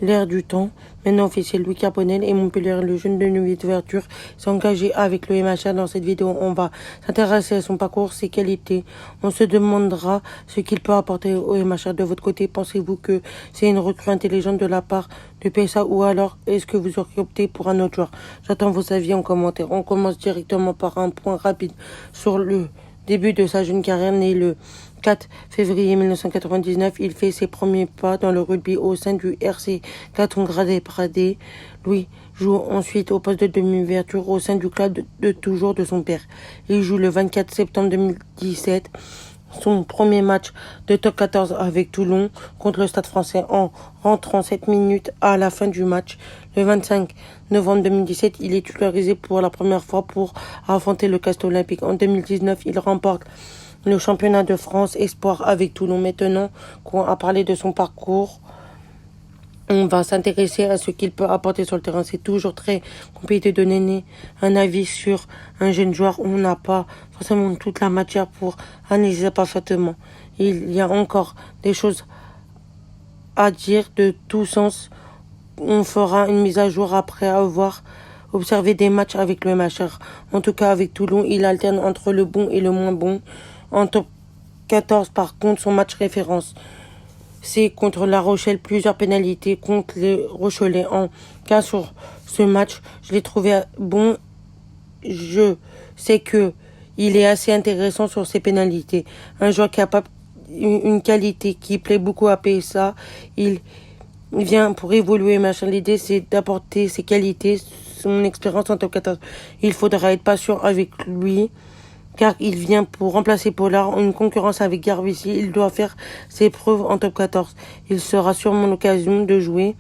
l'air du temps. Maintenant officiel Louis Carbonel et Montpellier, le jeune de nouvelle ouverture, s'est engagé avec le MHR. Dans cette vidéo, on va s'intéresser à son parcours, ses qualités. On se demandera ce qu'il peut apporter au MHR. De votre côté, pensez-vous que c'est une recrue intelligente de la part de PSA ou alors est-ce que vous auriez opté pour un autre joueur? J'attends vos avis en commentaire. On commence directement par un point rapide sur le début de sa jeune carrière. Né le 4 février 1999, il fait ses premiers pas dans le rugby au sein du RC Caton-Gradé-Pradé. Louis joue ensuite au poste de demi-ouverture au sein du club de toujours de son père. Il joue le 24 septembre 2017 son premier match de top 14 avec Toulon contre le Stade Français en rentrant 7 minutes à la fin du match. Le 25 novembre 2017, il est titularisé pour la première fois pour affronter le Castres Olympique. En 2019, il remporte le championnat de France Espoir avec Toulon. Maintenant qu'on a parlé de son parcours, on va s'intéresser à ce qu'il peut apporter sur le terrain. C'est toujours très compliqué de donner un avis sur un jeune joueur. On n'a pas forcément toute la matière pour analyser parfaitement. Il y a encore des choses à dire de tout sens. On fera une mise à jour après avoir observé des matchs avec le MHR. En tout cas, avec Toulon, il alterne entre le bon et le moins bon. En top 14, par contre, son match référence, c'est contre La Rochelle, plusieurs pénalités contre les Rochelais. En cas sur ce match, je l'ai trouvé bon. Je sais que il est assez intéressant sur ses pénalités. Un joueur qui a pas une qualité qui plaît beaucoup à PSA. Il vient pour évoluer, machin. L'idée, c'est d'apporter ses qualités, son expérience en top 14. Il faudra être patient avec lui, car il vient pour remplacer Pollard. Une concurrence avec Garbici. Il doit faire ses preuves en top 14. Il sera sûrement l'occasion de jouer.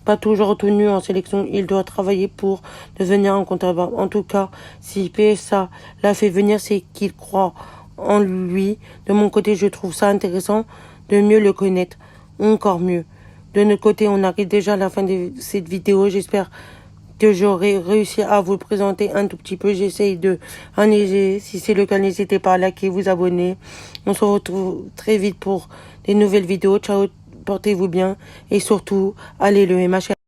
Pas toujours retenu en sélection, il doit travailler pour devenir un contre-barbe. En tout cas, si PSA l'a fait venir, c'est qu'il croit en lui. De mon côté, je trouve ça intéressant de mieux le connaître. Encore mieux. De notre côté, on arrive déjà à la fin de cette vidéo. J'espère que j'aurai réussi à vous le présenter un tout petit peu. J'essaye de analyser. Si c'est le cas, n'hésitez pas à liker, vous abonner. On se retrouve très vite pour des nouvelles vidéos. Ciao, portez-vous bien et surtout, allez le MHR.